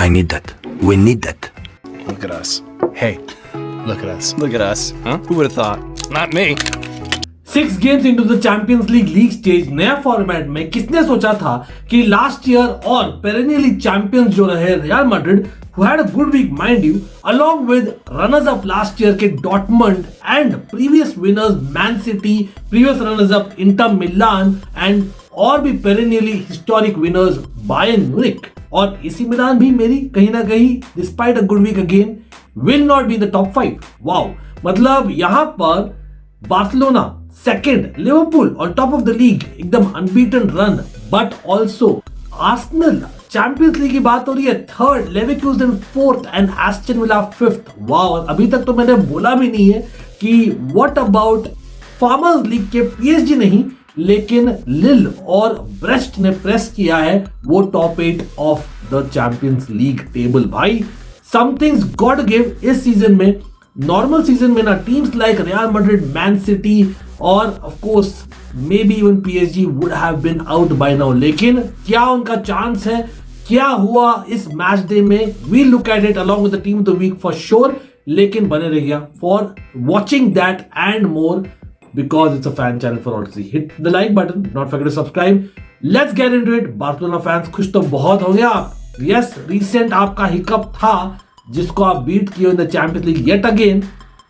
I need that. We need that. Look at us. Hey, look at us. Look at us. Huh? Who would have thought? Not me. 6 games into the Champions league stage नया format में किसने सोचा था कि last year और पेरेनियली champions जो रहे real Madrid, who had a good week mind you, along with runners up last year के Dortmund and previous winners Man City, previous runners up Inter Milan and और भी perennially historic winners Bayern Munich, और AC Milan भी मेरी कहीं ना कहीं despite a good week again will not be the top 5। Wow, मतलब यहां पर Barcelona second, Liverpool on top of the league, एकदम unbeaten run, but also Arsenal Champions League की बात हो रही है third, Leverkusen fourth and Aston Villa fifth. Wow, अभी तक तो मैंने बोला भी नहीं है कि व्हाट अबाउट फार्मर्स लीग के पीएसजी नहीं, लेकिन लिल और ब्रेस्ट ने प्रेस किया है वो top 8 of the Champions League table. भाई समथिंग्स गॉट गिव इस सीजन में। नॉर्मल सीजन में ना teams like Real Madrid, Man City और of course maybe even PSG would have been out by now, लेकिन क्या उनका चांस है? क्या हुआ इस मैच डे में? We look at it along with the team of the week for sure, लेकिन बने रहिए for watching that and more because it's a fan channel for all to see. Hit the like button, not forget to subscribe. Let's get into it. Barcelona fans खुश तो बहुत हो गया। Yes, recent आपका hiccup था जिसको आप beat किए in the Champions League yet again.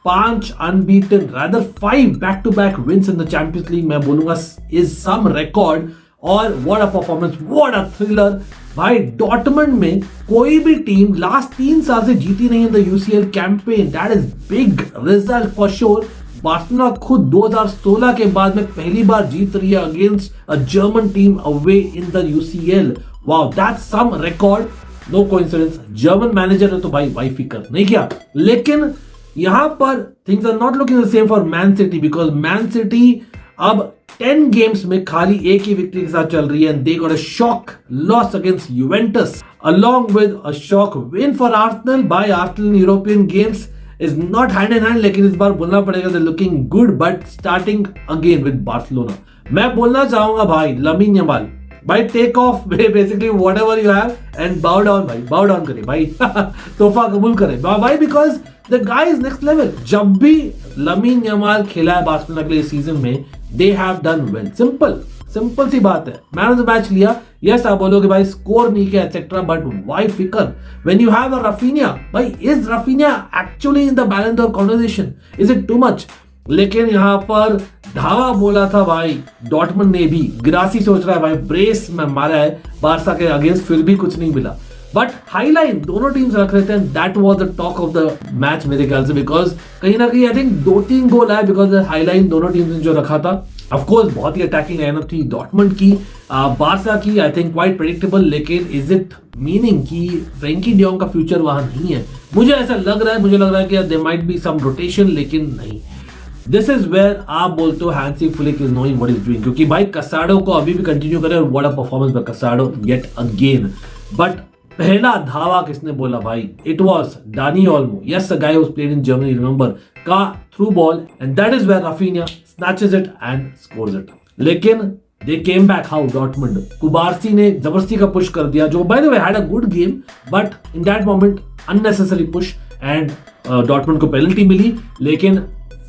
5 unbeaten, rather 5 back-to-back wins in the Champions League मैं बोलूंगा is some record। और what a performance, what a thriller। भाई डॉर्टमंड में कोई भी टीम लास्ट 3 साल से जीती नहीं in the UCL campaign. That is big result for sure। Barcelona खुद 2016 के बाद में पहली बार जीत रही है against a German team away in the UCL. Wow, that's some record, no coincidence. German manager ने तो भाई फिकर नहीं किया, लेकिन यहां पर things are not looking the same for Man City, because Man City अब 10 गेम्स में खाली एक ही विक्ट्री के साथ चल रही है and they got a shock loss against Juventus along with a shock win for Arsenal by Arsenal in European games is not hand in hand, लेकिन इस बार बोलना पड़ेगा they're looking good but starting again with Barcelona। मैं बोलना चाहूंगा भाई Lamine Yamal, भाई take off basically whatever you have and bow down भाई, bow down करे भाई तोहफा कबूल करे भाई, because the guy is next level. जब भी लमीन यमाल खेला है बार्सिलोना के लिए सीजन में they have done well. Simple सी बात है, मैन ऑफ द मैच लिया। यस, आप बोलोगे भाई स्कोर नहीं किया एक्सेट्रा, बट व्हाई फिकर when you have a Raphinha? भाई is Raphinha actually in the Ballon d'Or conversation? Is it too much? लेकिन यहां पर धावा बोला था भाई डॉर्टमंड ने भी, गिरासी सोच रहा है भाई ब्रेस में मारा है बारसा के अगेंस्ट, फिर भी कुछ नहीं मिला। बट हाईलाइन दोनों टीम्स रख रहे थे, that was the talk of the match मेरे ख्याल से, बिकॉज कहीं ना कहीं आई थिंक 2-3 गोल आए बिकॉज हाईलाइन दोनों टीम्स ने जो रखा था। ऑफ कोर्स बहुत ही अटैकिंग लाइनअप थी डॉर्टमंड की, बारसा की आई थिंक क्वाइट प्रेडिक्टेबल, लेकिन इज इट मीनिंग कि फ्रैंकी डी जॉन्ग का फ्यूचर वहां नहीं है? मुझे ऐसा लग रहा है, मुझे लग रहा है कि there might be some rotation, लेकिन नहीं। दिस इज वेयर आप बोलते हो Hansi Flick is knowing what is doing, क्योंकि भाई कसाडो को अभी भी कंटिन्यू करे और what a performance by Casado yet again. But पहला धावा किसने बोला भाई? It was Dani Olmo, yes, a guy who played in Germany, remember, का through ball, and that is where Raphinha snatches it and scores it। लेकिन they came back how Dortmund, कुबार्सी ने जबरदस्ती का पुश कर दिया, जो by the way had a good game but in that moment unnecessary push and Dortmund को penalty मिली। लेकिन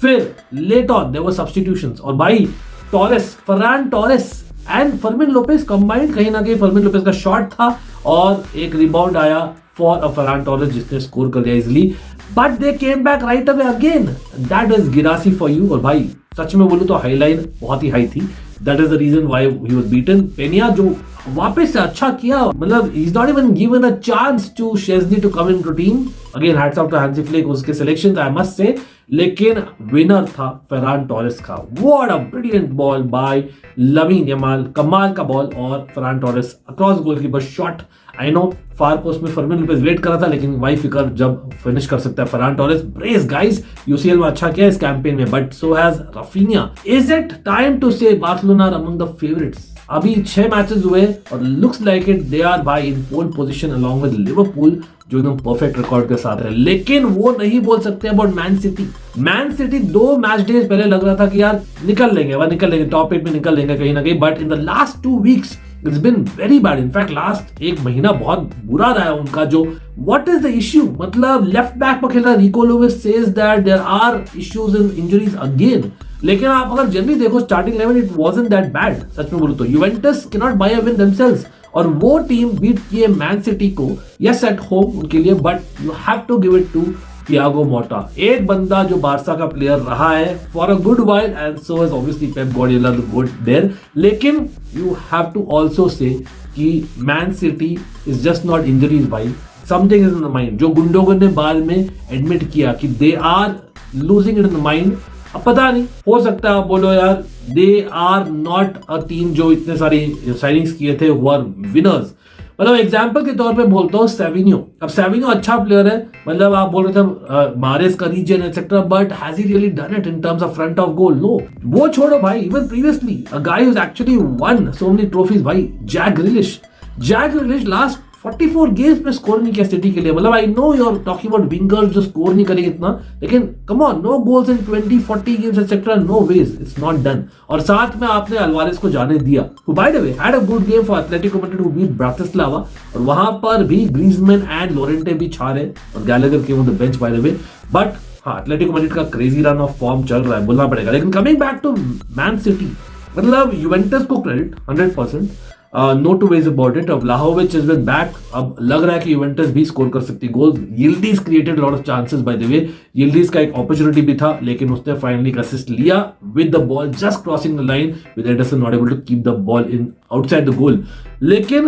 फिर late on there were substitutions, और भाई Torres, Ferran Torres and Fermin Lopez combined, कहीं ना कहीं फर्मिन लोपेस का शॉट था और एक रिबाउंड आया फॉर अ फर्रान टोरेस जिसने स्कोर कर दिया easily, but they came back right away again. That is Guirassy for you. और भाई सच में बोलूं तो हाईलाइन बहुत ही हाई थी, that is the reason why he was beaten. Pena जो वापस से अच्छा किया, मतलब he is not even given a chance to Szczesny to come into team. Again hats off to Hansi flick, उसके सिलेक्शंस आई मस्ट से, लेकिन winner था Ferran Torres का। What a brilliant ball by Lamine Yamal, कमाल का ball, और Ferran Torres across goalkeeper shot. I know far post में Fermin Lopez wait कर रहा था, लेकिन वाई फिकर जब फिनिश कर सकता है Ferran Torres. Brace guys, UCL में अच्छा किया इस कैंपेन में, but so has Raphinha. Is it time to say Barcelona are among the favourites? अभी 6 मैचेस हुए और looks like it they are by in pole position along with Liverpool जो एकदम परफेक्ट रिकॉर्ड के साथ है। लेकिन वो नहीं बोल सकते about man city. Man city 2 match days पहले लग रहा था कि यार निकल लेंगे टॉप 8 में निकल लेंगे कहीं ना कहीं, but in the last 2 weeks it's been very bad. In fact last 1 महीना बहुत बुरा रहा है उनका। जो व्हाट इज द इश्यू, मतलब लेफ्ट बैक पर खेल रहा Rico Lewis says that there are issues in injuries again. लेकिन आप अगर जनरली देखो starting 11 it wasn't that bad. सच में बोलूं तो Juventus can not buy a win themselves और वो टीम बीट किए मैन सिटी को, यस एट होम उनके लिए, but you have to give it to Thiago Motta, एक बंदा जो बारसा का प्लेयर रहा है for a good while and so is obviously Pep Guardiola good there. लेकिन you have to also say कि Man City is just not injuries भाई, something is in the mind. जो गुंडोगन ने बाद में एडमिट किया कि they are losing it in the mind. अब पता नहीं, हो सकता है आप बोलो यार they are not a team जो इतने सारी साइनिंग्स किए थे वो आर विनर्स। मतलब एग्जांपल के तौर पे बोलता हूँ सेविन्यो। अब सेविन्यो अच्छा प्लेयर है, मतलब आप बोल रहे थे मारेस का reason etcetera, but has he really done it in terms of front of goal? No, वो छोड़ो भाई। Even previously a guy who actually won so many trophies भाई, जैक ग्रिलिश लास्ट 44 गेम्स में स्कोर नहीं किया City के लिए। मतलब I know you are talking about wingers जो स्कोर नहीं करेंगे इतना, लेकिन come on, no goals in 20-40 games etcetera, no ways, it's not done. और साथ में आपने अल्वारेस को जाने दिया, who by the way had a good game for Atletico Madrid who beat Bratislava, और वहां पर भी ग्रीजमैन एंड लोरेंटे भी छा रहे और Gallagher came on the bench by the way. But हाँ, एथलेटिको मैड्रिड का क्रेजी रन ऑफ फॉर्म चल रहा है, बोलना पड़ेगा। लेकिन coming back to Man City, मतलब यूवेंटस को credit 100%, no two ways about it. अब व्लाहोविच इज बिन बैक, अब लग रहा है कि यूवेंटस भी स्कोर कर सकती goal. Yildiz created lot of chances by the way, Yildiz का एक अपॉर्चुनिटी भी था, लेकिन उसने फाइनली असिस्ट लिया with the ball just crossing the line, with Ederson not able to keep the ball in outside the goal. लेकिन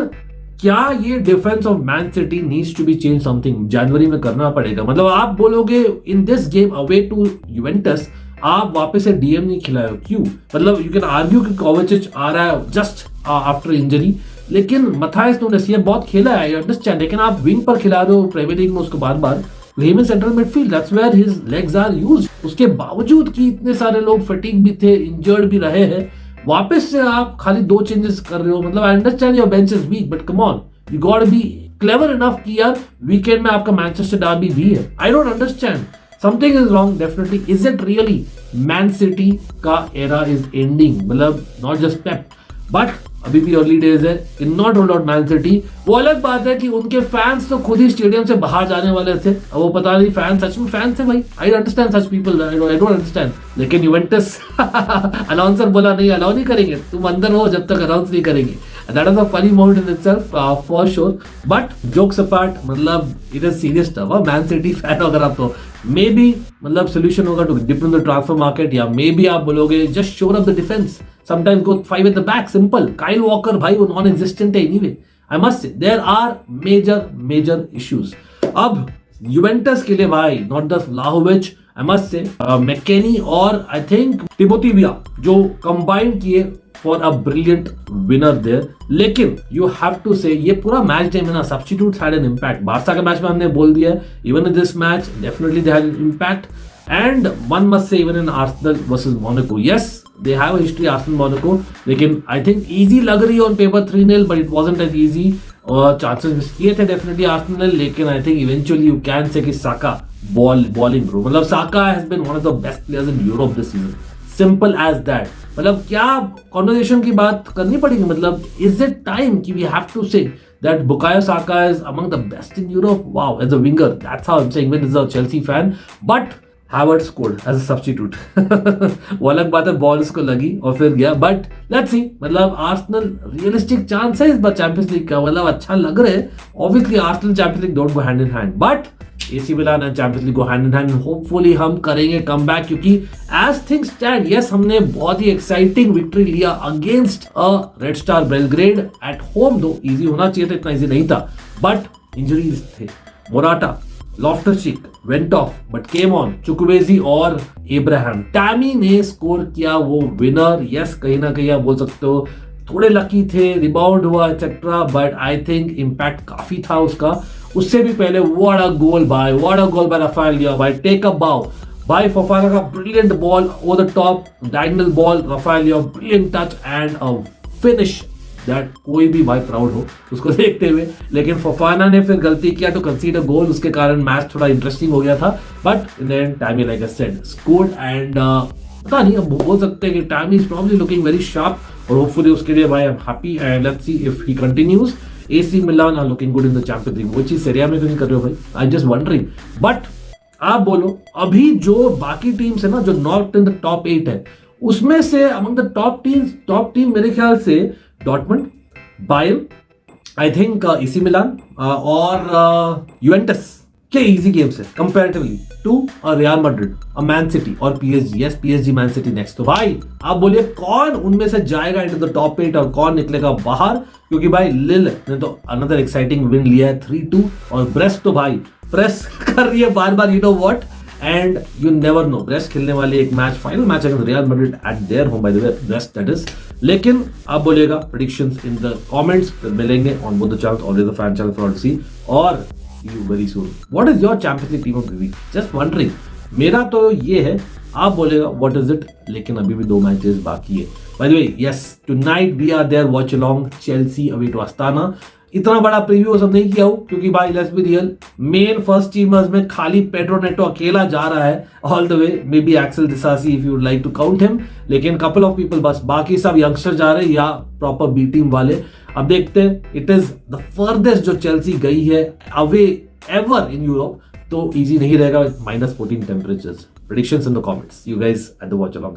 क्या ये defence of Man City needs to be change? Something जनवरी में करना पड़ेगा। मतलब आप बोलोगे in this game away to Juventus आप वापस से डीएम नहीं खिलाए हो, क्यों? मतलब यू कैन आर्ग्यू कि कोवाचिच आ रहा है जस्ट आफ्टर इंजरी, लेकिन मथायस नूनेस ये बहुत खेला है, आई अंडरस्टैंड, लेकिन आप विंग पर खिला रहे हो प्रीमियर लीग में उसको बार बार। Him in central midfield, that's where his legs are used. उसके बावजूद कि इतने सारे लोग फटीग भी थे, इंजर्ड भी रहे हैं, वापस से आप खाली 2 चेंजेस कर रहे हो। मतलब I understand your bench is weak, but come on, you got be clever enough कि यार वीकेंड में आपका मैनचेस्टर डर्बी भी है। I don't understand, something is wrong definitely. Is it really man city का एरा इज एंडिंग? मतलब not just Pep, but अभी भी अर्ली डेज है, in not roll out man city. वो अलग बात है कि उनके फैंस तो खुद ही स्टेडियम से बाहर जाने वाले थे, वो पता नहीं फैन सच में फैंस है भाई। I understand such people, I don't understand. लेकिन यूवेंटस अनाउंसर बोला नहीं, अलाउ नहीं करेंगे, तुम अंदर हो जब तक अनाउंस नहीं करेंगे। That is a funny moment in itself, for sure. But jokes apart, मतलब it is serious stuff. Man City fan अगर आप तो मे बी मतलब सोल्यूशन होगा to dip in the transfer market, या मे बी आप बोलोगे just shore up the defence, sometimes go 5 at the back, simple. Kyle Walker भाई वो नॉन एग्जिस्टेंट है anyway. I must say there are major issues. अब Juventus के लिए भाई not the Vlahovic, I must say McKennie और I think Timothy विया जो कंबाइन किए for a brilliant winner there. लेकिन यू हैव टू से ये पूरा मैच डे में ना substitutes had an impact. Barca के मैच में हमने बोल दिया, even in this match definitely they had an impact, and one must say even in Arsenal versus Monaco, yes they have a history Arsenal Monaco, लेकिन I think easy लग रही है on paper 3-0, but it wasn't as easy. और chances miss किए थे definitely Arsenal, लेकिन I think eventually you can say कि Saka balling bro, मतलब Saka has been one of the best players in Europe this season, simple as that. मतलब क्या conversation की बात करनी पड़ेगी, मतलब इज इट टाइम कि we have to say that Bukayo Saka is among the best in Europe? Wow, as a winger, that's how I am saying when is a Chelsea fan. But Howard scored as a substitute वो अलग बात है, ball उसको लगी और फिर गया। But let's see, मतलब आर्सेनल रियलिस्टिक चांस है इस बार चैंपियंस लीग का, मतलब अच्छा लग रहा है। Obviously Arsenal Champions League don't go hand in hand, but AC Milan and Champions League go hand in hand. Hopefully हम करेंगे कम बैक, क्योंकि एज थिंग्स स्टैंड, यस हमने बहुत ही एक्साइटिंग विक्ट्री लिया against a Red Star Belgrade at home, दो easy होना चाहिए था, इतना इजी नहीं था, बट इंजरीज थे। Morata, Loftus-Cheek went off but came on, Chukwueze और एब्राहम। टैमी ने स्कोर किया वो विनर, यस कहीं ना कहीं आप बोल सकते हो थोड़े लकी थे, रिबाउंड हुआ etcetera, but I think impact काफी था उसका। उससे भी पहले what a goal by Rafael लिया भाई, take a bow by Fofana का brilliant ball over the top, diagonal ball, Rafael लिया brilliant touch and a finish that कोई भी भाई प्राउड हो उसको देखते हुए, लेकिन फोफाना ने फिर गलती किया टू कंसीड अ गोल, उसके कारण मैच थोड़ा इंटरेस्टिंग हो गया था, but in the end Tammy like I said scored and पता नहीं, अब बोल सकते हैं कि Tammy is probably looking very sharp और होपफुली उसके लिए भाई I am happy and let's see if he continues. AC Milan are looking good in the Champions League, वो चीज सीरिया में क्यों नहीं कर रहे हो भाई, आई जस्ट वंडरिंग। बट आप बोलो अभी जो बाकी टीम्स है ना जो नॉट इन द टॉप 8 है, उसमें से अमंग द टॉप टीम मेरे ख्याल से Dortmund, Bayern, I think AC Milan और यूवेंटस के इजी गेम्स है comparatively to Real Madrid, Man City और PSG। Yes PSG Man City next. तो भाई आप बोलिए कौन उनमें से जाएगा इनटू द टॉप 8 और कौन निकलेगा बाहर, क्योंकि भाई लिल ने तो अनदर एक्साइटिंग विन लिया है 3-2 और ब्रेस्ट तो भाई प्रेस कर रही है बार बार, you know what, and you never know, Brest खेलने वाली एक match, final match against Real Madrid at their home by the way, Brest that is. लेकिन आप बोलिएगा प्रेडिक्शंस इन द कमेंट्स, फिर मिलेंगे on both the channels, always the fan channel for see, और see you very soon. What is your Champions League team of the week? Just wondering. मेरा तो ये है, आप बोलेगा what is it, लेकिन अभी भी 2 मैचेस बाकी है। By the way, yes, tonight we are there, watch along Chelsea away to Astana. इतना बड़ा प्रीव्यू सब नहीं किया हूँ क्योंकि भाई let's be real, main first teamers में खाली पेड्रो नेटो अकेला जा रहा है all the way, maybe Axel Disasi if you would like to count him, लेकिन कपल ऑफ पीपल बस, बाकी सब यंगस्टर जा रहे हैं या प्रॉपर बी टीम वाले। अब देखते हैं, इट इज द फर्देस्ट जो चेल्सी गई है अवे एवर इन यूरोप, तो इजी नहीं रहेगा with -14 temperatures. Predictions in the comments. You guys at the watch along.